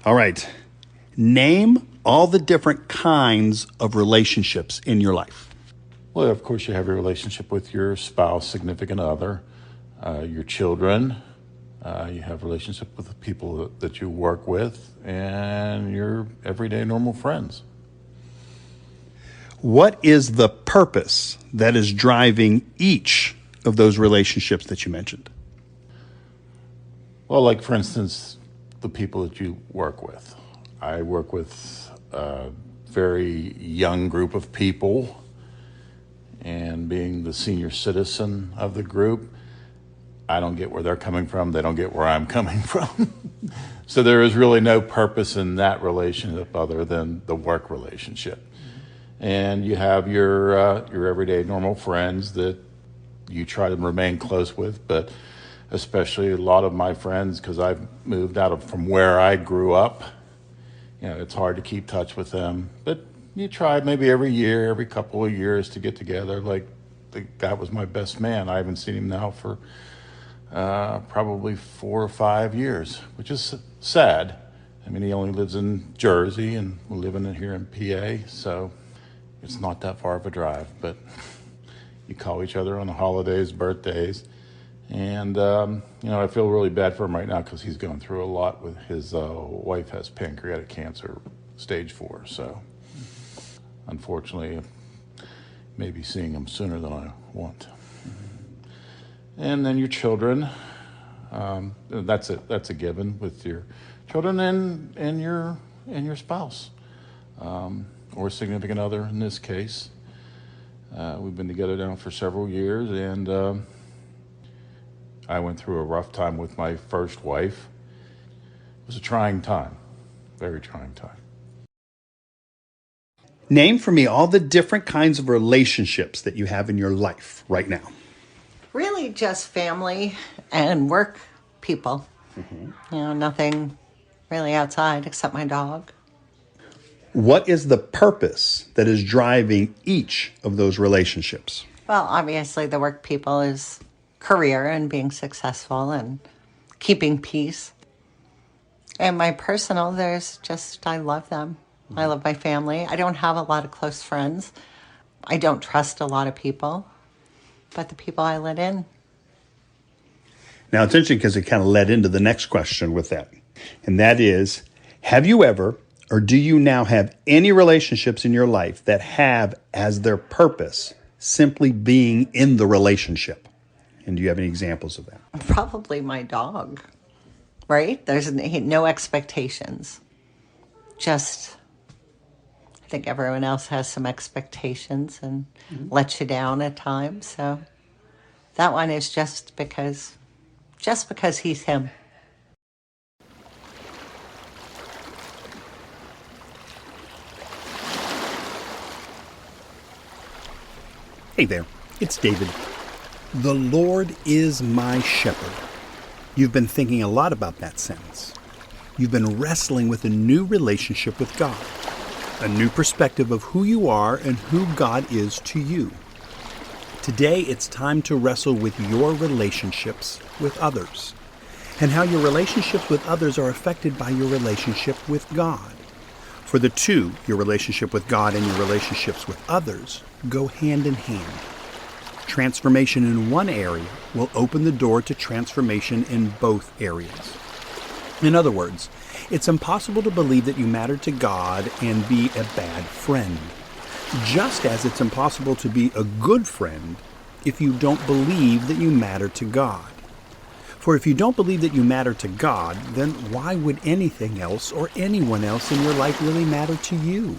All right. Name all the different kinds of relationships in your life. Well, of course, you have your relationship with your spouse, significant other, your children. You have relationship with the people that you work with, and your everyday normal friends. What is the purpose that is driving each of those relationships that you mentioned? Well, like for instance, the people that you work with. I work with a very young group of people, and being the senior citizen of the group, I don't get where they're coming from. They don't get where I'm coming from. So there is really no purpose in that relationship other than the work relationship. And you have your everyday normal friends that you try to remain close with, but especially a lot of my friends, because I've moved from where I grew up, it's hard to keep touch with them. But you try maybe every year, every couple of years to get together. Like the guy was my best man. I haven't seen him now for probably 4 or 5 years, which is sad. I mean, he only lives in Jersey, and we're living here in PA, so it's not that far of a drive. But you call each other on the holidays, birthdays, and I feel really bad for him right now because he's going through a lot with his wife has pancreatic cancer, stage 4. So unfortunately, maybe seeing him sooner than I want. And then your children, that's a given with your children and your spouse, or significant other in this case. We've been together now for several years, and I went through a rough time with my first wife. It was a trying time, very trying time. Name for me all the different kinds of relationships that you have in your life right now. Really just family and work people. Mm-hmm. Nothing really outside except my dog. What is the purpose that is driving each of those relationships? Well, obviously the work people is career and being successful and keeping peace. And my personal, I love them. Mm-hmm. I love my family. I don't have a lot of close friends. I don't trust a lot of people, but the people I let in. Now, it's interesting because it kind of led into the next question with that. And that is, have you ever, or do you now have any relationships in your life that have as their purpose simply being in the relationship? And do you have any examples of that? Probably my dog, right? There's no expectations. Just, I think everyone else has some expectations and lets you down at times. So that one is just because he's him. Hey there, it's David. The Lord is my shepherd. You've been thinking a lot about that sentence. You've been wrestling with a new relationship with God, a new perspective of who you are and who God is to you. Today, it's time to wrestle with your relationships with others and how your relationships with others are affected by your relationship with God. For the two, your relationship with God and your relationships with others, go hand in hand. Transformation in one area will open the door to transformation in both areas. In other words, it's impossible to believe that you matter to God and be a bad friend, just as it's impossible to be a good friend if you don't believe that you matter to God. For if you don't believe that you matter to God, then why would anything else or anyone else in your life really matter to you?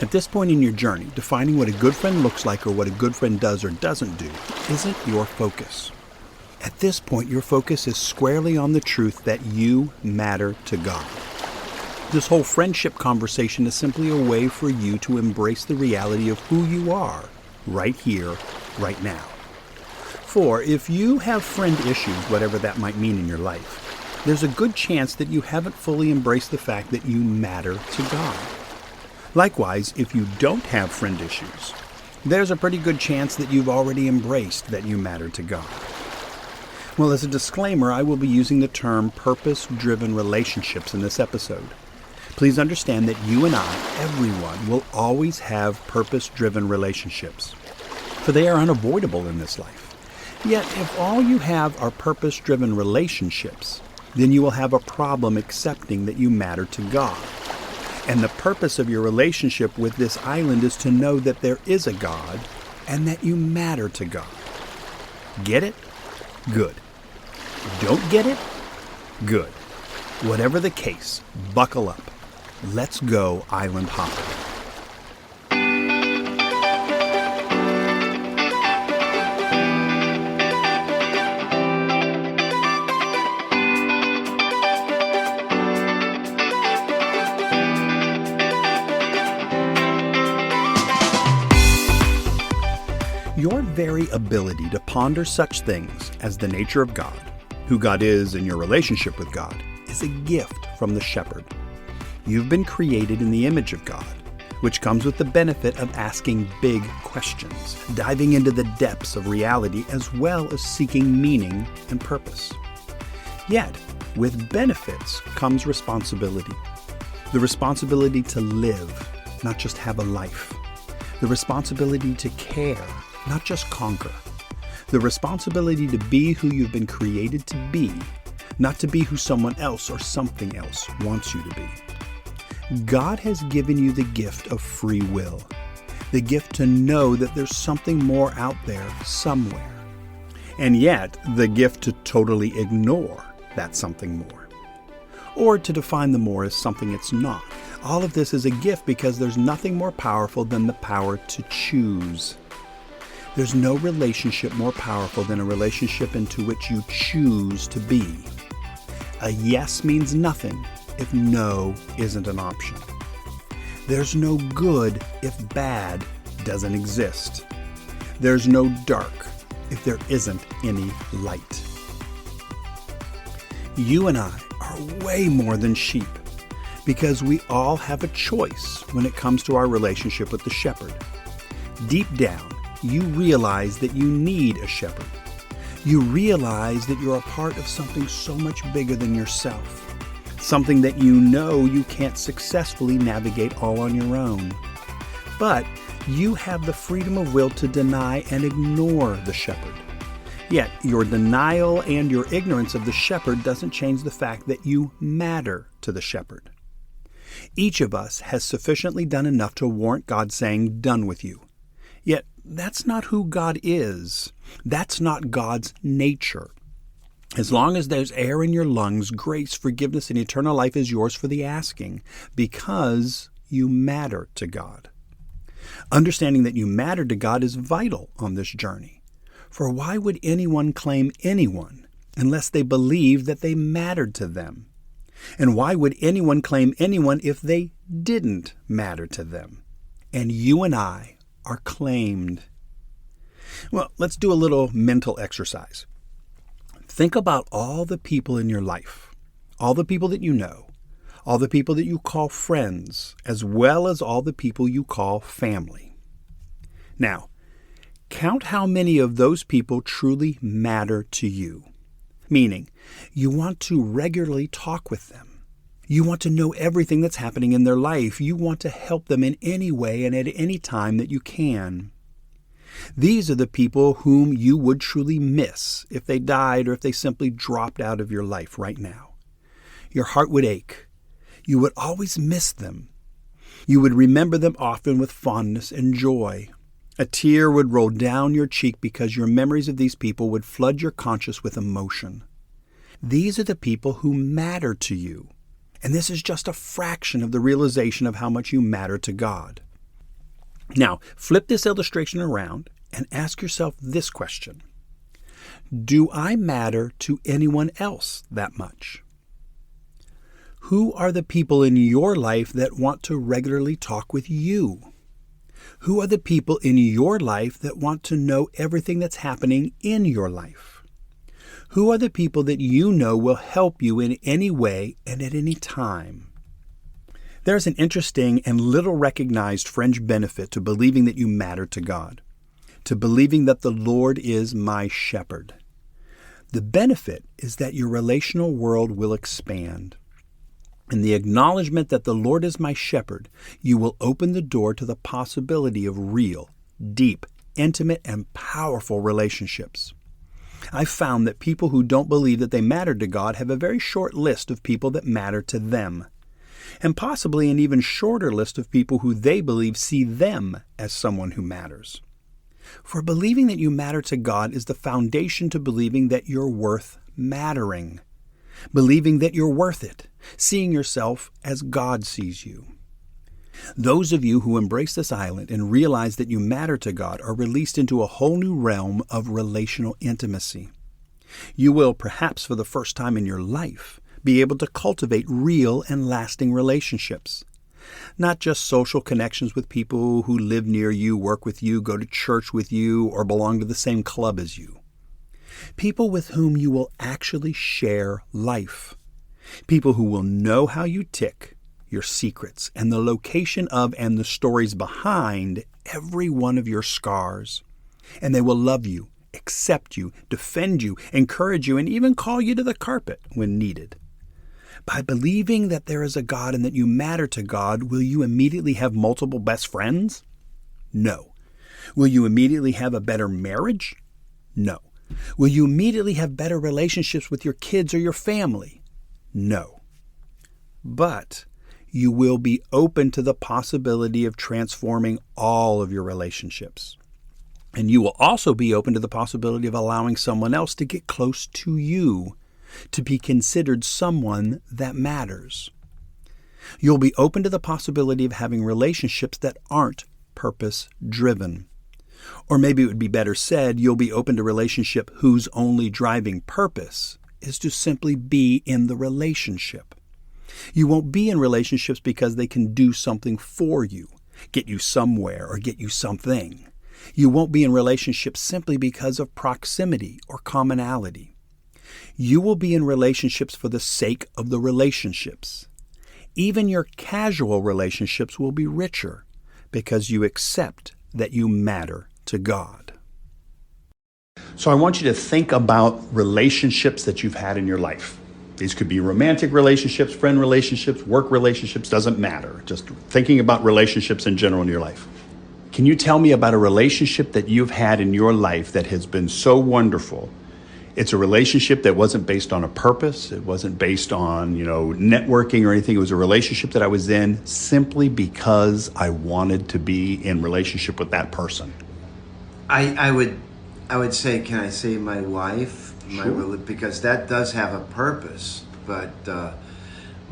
At this point in your journey, defining what a good friend looks like or what a good friend does or doesn't do isn't your focus. At this point, your focus is squarely on the truth that you matter to God. This whole friendship conversation is simply a way for you to embrace the reality of who you are right here, right now. For if you have friend issues, whatever that might mean in your life, there's a good chance that you haven't fully embraced the fact that you matter to God. Likewise, if you don't have friend issues, there's a pretty good chance that you've already embraced that you matter to God. Well, as a disclaimer, I will be using the term purpose-driven relationships in this episode. Please understand that you and I, everyone, will always have purpose-driven relationships, for they are unavoidable in this life. Yet, if all you have are purpose-driven relationships, then you will have a problem accepting that you matter to God. And the purpose of your relationship with this island is to know that there is a God and that you matter to God. Get it? Good. Don't get it? Good. Whatever the case, buckle up. Let's go island hopping. Your very ability to ponder such things as the nature of God, who God is and your relationship with God, is a gift from the shepherd. You've been created in the image of God, which comes with the benefit of asking big questions, diving into the depths of reality as well as seeking meaning and purpose. Yet, with benefits comes responsibility. The responsibility to live, not just have a life. The responsibility to care, not just conquer. The responsibility to be who you've been created to be, not to be who someone else or something else wants you to be. God has given you the gift of free will, the gift to know that there's something more out there somewhere, and yet the gift to totally ignore that something more, or to define the more as something it's not. All of this is a gift because there's nothing more powerful than the power to choose. There's no relationship more powerful than a relationship into which you choose to be. A yes means nothing if no isn't an option. There's no good if bad doesn't exist. There's no dark if there isn't any light. You and I are way more than sheep because we all have a choice when it comes to our relationship with the shepherd. Deep down, you realize that you need a shepherd. You realize that you're a part of something so much bigger than yourself, something that you know you can't successfully navigate all on your own. But you have the freedom of will to deny and ignore the shepherd. Yet your denial and your ignorance of the shepherd doesn't change the fact that you matter to the shepherd. Each of us has sufficiently done enough to warrant God saying, "Done with you." Yet that's not who God is. That's not God's nature. As long as there's air in your lungs, grace, forgiveness, and eternal life is yours for the asking, because you matter to God. Understanding that you matter to God is vital on this journey. For why would anyone claim anyone unless they believed that they mattered to them? And why would anyone claim anyone if they didn't matter to them? And you and I are claimed. Well, let's do a little mental exercise. Think about all the people in your life, all the people that you know, all the people that you call friends, as well as all the people you call family. Now, count how many of those people truly matter to you, meaning you want to regularly talk with them. You want to know everything that's happening in their life. You want to help them in any way and at any time that you can. These are the people whom you would truly miss if they died or if they simply dropped out of your life right now. Your heart would ache. You would always miss them. You would remember them often with fondness and joy. A tear would roll down your cheek because your memories of these people would flood your conscience with emotion. These are the people who matter to you. And this is just a fraction of the realization of how much you matter to God. Now, flip this illustration around and ask yourself this question. Do I matter to anyone else that much? Who are the people in your life that want to regularly talk with you? Who are the people in your life that want to know everything that's happening in your life? Who are the people that you know will help you in any way and at any time? There's an interesting and little recognized fringe benefit to believing that you matter to God, to believing that the Lord is my shepherd. The benefit is that your relational world will expand. In the acknowledgement that the Lord is my shepherd, you will open the door to the possibility of real, deep, intimate, and powerful relationships. I've found that people who don't believe that they matter to God have a very short list of people that matter to them, and possibly an even shorter list of people who they believe see them as someone who matters. For believing that you matter to God is the foundation to believing that you're worth mattering. Believing that you're worth it, seeing yourself as God sees you. Those of you who embrace this island and realize that you matter to God are released into a whole new realm of relational intimacy. You will, perhaps for the first time in your life, be able to cultivate real and lasting relationships. Not just social connections with people who live near you, work with you, go to church with you, or belong to the same club as you. People with whom you will actually share life. People who will know how you tick, your secrets, and the location of and the stories behind every one of your scars. And they will love you, accept you, defend you, encourage you, and even call you to the carpet when needed. By believing that there is a God and that you matter to God, will you immediately have multiple best friends? No. Will you immediately have a better marriage? No. Will you immediately have better relationships with your kids or your family? No. But you will be open to the possibility of transforming all of your relationships. And you will also be open to the possibility of allowing someone else to get close to you, to be considered someone that matters. You'll be open to the possibility of having relationships that aren't purpose-driven. Or maybe it would be better said, you'll be open to relationship whose only driving purpose is to simply be in the relationship. You won't be in relationships because they can do something for you, get you somewhere, or get you something. You won't be in relationships simply because of proximity or commonality. You will be in relationships for the sake of the relationships. Even your casual relationships will be richer because you accept that you matter to God. So I want you to think about relationships that you've had in your life. These could be romantic relationships, friend relationships, work relationships, doesn't matter. Just thinking about relationships in general in your life. Can you tell me about a relationship that you've had in your life that has been so wonderful? It's a relationship that wasn't based on a purpose. It wasn't based on, networking or anything. It was a relationship that I was in simply because I wanted to be in relationship with that person. I would say, can I say my wife? Sure. Because that does have a purpose. But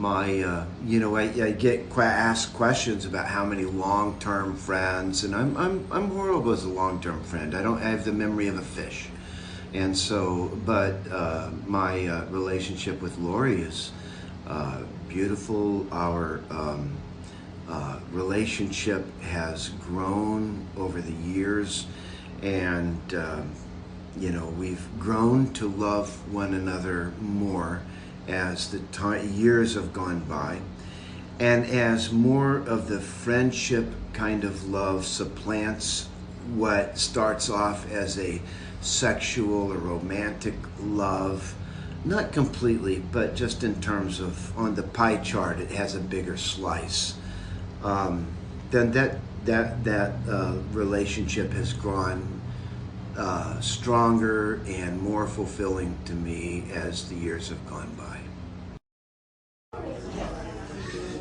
I get asked questions about how many long-term friends, and I'm horrible as a long-term friend. I have the memory of a fish. And so, but my relationship with Lori is beautiful. Our relationship has grown over the years, and we've grown to love one another more as the years have gone by, and as more of the friendship kind of love supplants what starts off as a sexual or romantic love, not completely, but just in terms of on the pie chart, it has a bigger slice. Then that relationship has grown stronger and more fulfilling to me as the years have gone by.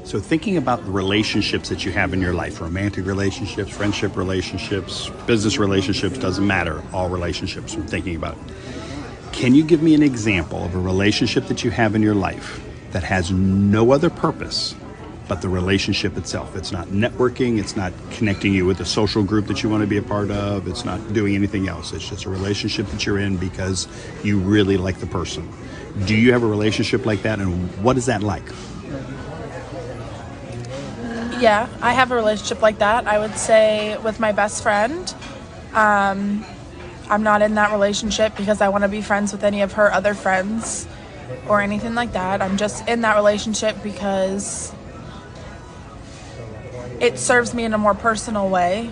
So thinking about the relationships that you have in your life, romantic relationships, friendship relationships, business relationships, doesn't matter, all relationships, I'm thinking about it. Can you give me an example of a relationship that you have in your life that has no other purpose but the relationship itself? It's not networking, it's not connecting you with a social group that you want to be a part of, it's not doing anything else. It's just a relationship that you're in because you really like the person. Do you have a relationship like that, and what is that like? Yeah, I have a relationship like that. I would say with my best friend. I'm not in that relationship because I want to be friends with any of her other friends or anything like that. I'm just in that relationship because it serves me in a more personal way.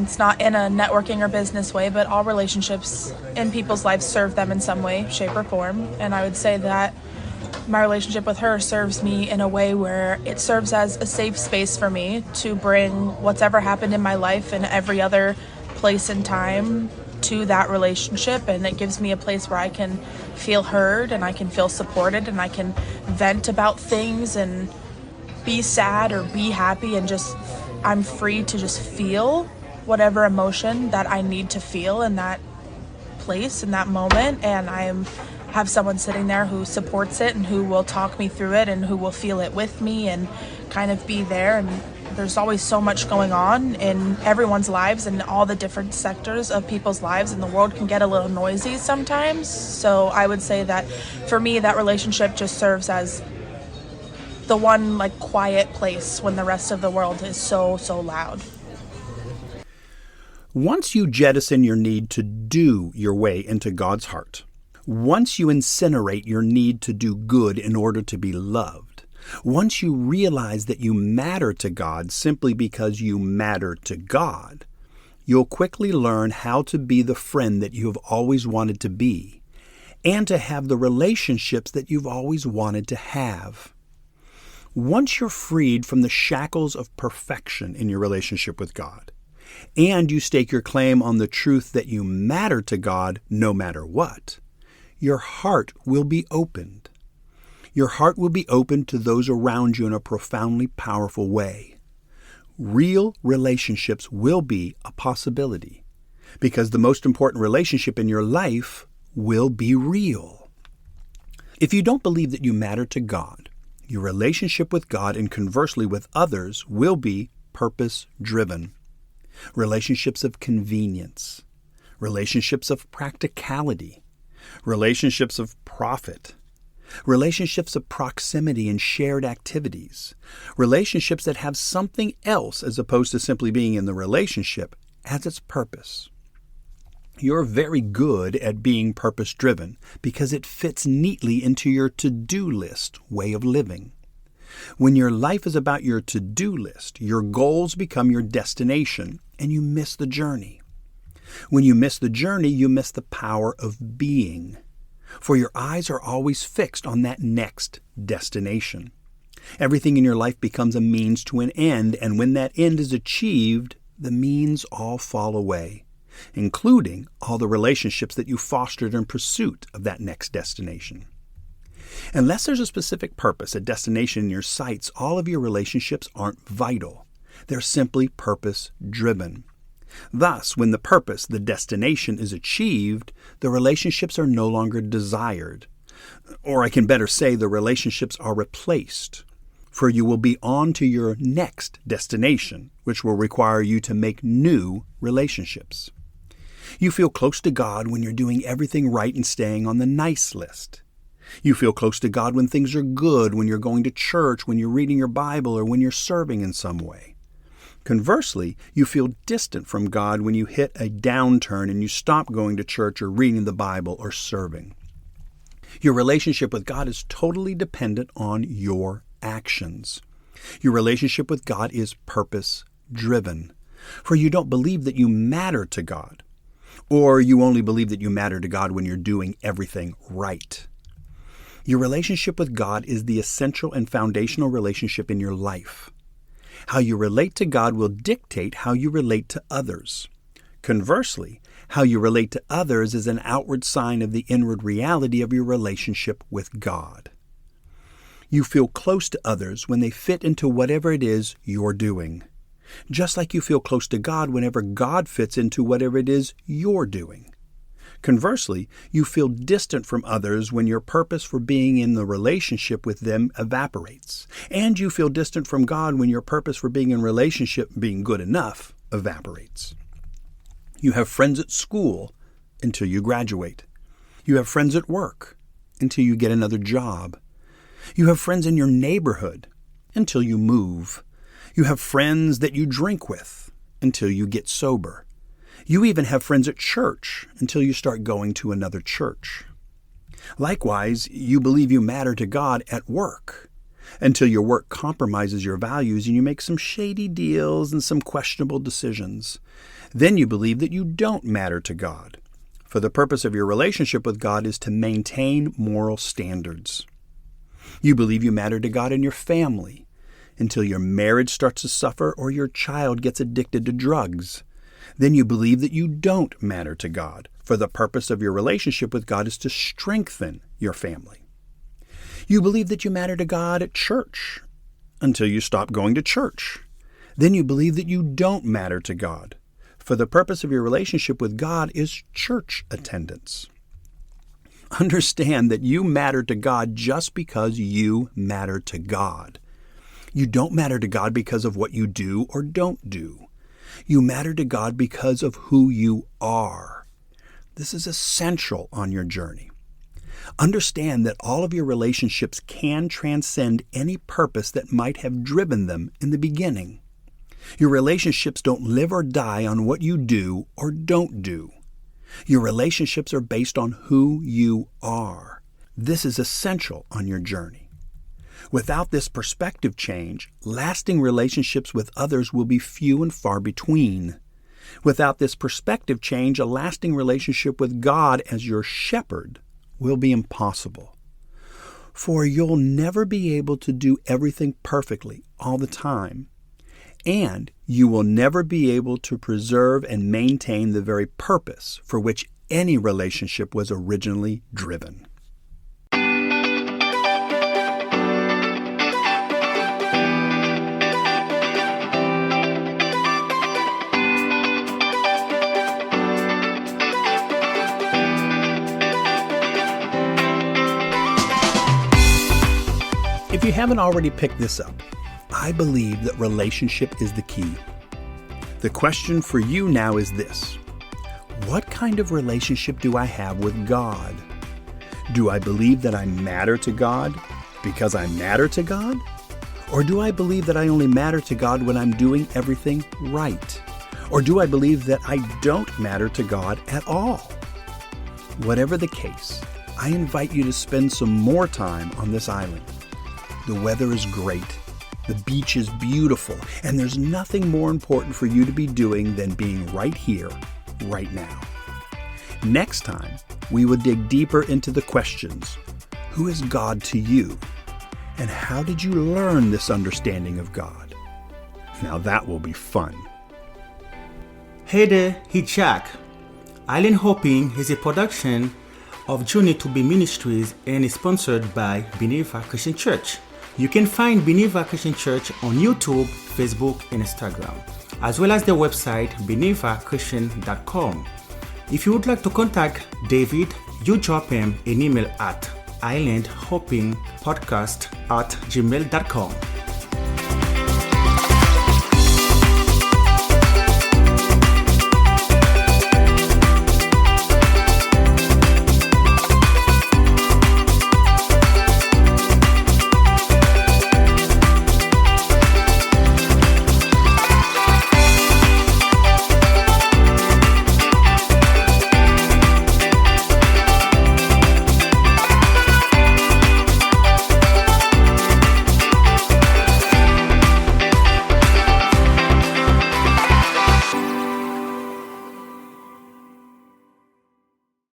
It's not in a networking or business way, but all relationships in people's lives serve them in some way, shape, or form. And I would say that my relationship with her serves me in a way where it serves as a safe space for me to bring what's ever happened in my life and every other place and time to that relationship. And it gives me a place where I can feel heard and I can feel supported and I can vent about things and be sad or be happy, and just I'm free to just feel whatever emotion that I need to feel in that place, in that moment. And have someone sitting there who supports it and who will talk me through it and who will feel it with me and kind of be there. And there's always so much going on in everyone's lives and all the different sectors of people's lives, and the world can get a little noisy sometimes. So I would say that for me, that relationship just serves as the one like quiet place when the rest of the world is so loud. Once you jettison your need to do your way into God's heart, once you incinerate your need to do good in order to be loved, once you realize that you matter to God simply because you matter to God, you'll quickly learn how to be the friend that you have always wanted to be, and to have the relationships that you've always wanted to have. Once you're freed from the shackles of perfection in your relationship with God, and you stake your claim on the truth that you matter to God no matter what, your heart will be opened. Your heart will be opened to those around you in a profoundly powerful way. Real relationships will be a possibility, because the most important relationship in your life will be real. If you don't believe that you matter to God, your relationship with God and conversely with others will be purpose-driven. Relationships of convenience, relationships of practicality, relationships of profit, relationships of proximity and shared activities, relationships that have something else as opposed to simply being in the relationship as its purpose. You're very good at being purpose-driven because it fits neatly into your to-do list way of living. When your life is about your to-do list, your goals become your destination, and you miss the journey. When you miss the journey, you miss the power of being, for your eyes are always fixed on that next destination. Everything in your life becomes a means to an end, and when that end is achieved, the means all fall away, including all the relationships that you fostered in pursuit of that next destination. Unless there's a specific purpose, a destination in your sights, all of your relationships aren't vital. They're simply purpose-driven. Thus, when the purpose, the destination, is achieved, the relationships are no longer desired. Or I can better say the relationships are replaced, for you will be on to your next destination, which will require you to make new relationships. You feel close to God when you're doing everything right and staying on the nice list. You feel close to God when things are good, when you're going to church, when you're reading your Bible, or when you're serving in some way. Conversely, you feel distant from God when you hit a downturn and you stop going to church or reading the Bible or serving. Your relationship with God is totally dependent on your actions. Your relationship with God is purpose-driven, for you don't believe that you matter to God, or you only believe that you matter to God when you're doing everything right. Your relationship with God is the essential and foundational relationship in your life. How you relate to God will dictate how you relate to others. Conversely, how you relate to others is an outward sign of the inward reality of your relationship with God. You feel close to others when they fit into whatever it is you're doing, just like you feel close to God whenever God fits into whatever it is you're doing. Conversely, you feel distant from others when your purpose for being in the relationship with them evaporates. And you feel distant from God when your purpose for being in relationship, being good enough, evaporates. You have friends at school until you graduate. You have friends at work until you get another job. You have friends in your neighborhood until you move. You have friends that you drink with until you get sober. You even have friends at church until you start going to another church. Likewise, you believe you matter to God at work, until your work compromises your values and you make some shady deals and some questionable decisions. Then you believe that you don't matter to God, for the purpose of your relationship with God is to maintain moral standards. You believe you matter to God in your family, until your marriage starts to suffer or your child gets addicted to drugs. Then you believe that you don't matter to God, for the purpose of your relationship with God is to strengthen your family. You believe that you matter to God at church, until you stop going to church. Then you believe that you don't matter to God, for the purpose of your relationship with God is church attendance. Understand that you matter to God just because you matter to God. You don't matter to God because of what you do or don't do. You matter to God because of who you are. This is essential on your journey. Understand that all of your relationships can transcend any purpose that might have driven them in the beginning. Your relationships don't live or die on what you do or don't do. Your relationships are based on who you are. This is essential on your journey. Without this perspective change, lasting relationships with others will be few and far between. Without this perspective change, a lasting relationship with God as your shepherd will be impossible. For you'll never be able to do everything perfectly all the time, and you will never be able to preserve and maintain the very purpose for which any relationship was originally driven. If you haven't already picked this up, I believe that relationship is the key. The question for you now is this: what kind of relationship do I have with God? Do I believe that I matter to God because I matter to God? Or do I believe that I only matter to God when I'm doing everything right? Or do I believe that I don't matter to God at all? Whatever the case, I invite you to spend some more time on this island. The weather is great, the beach is beautiful, and there's nothing more important for you to be doing than being right here, right now. Next time, we will dig deeper into the questions: who is God to you? And how did you learn this understanding of God? Now that will be fun. Hey there, it's Jack. Island Hopping is a production of Journey to Be Ministries and is sponsored by Beneva Christian Church. You can find Beneva Christian Church on YouTube, Facebook, and Instagram, as well as the website benevachristian.com. If you would like to contact David, you drop him an email at islandhoppingpodcast@gmail.com.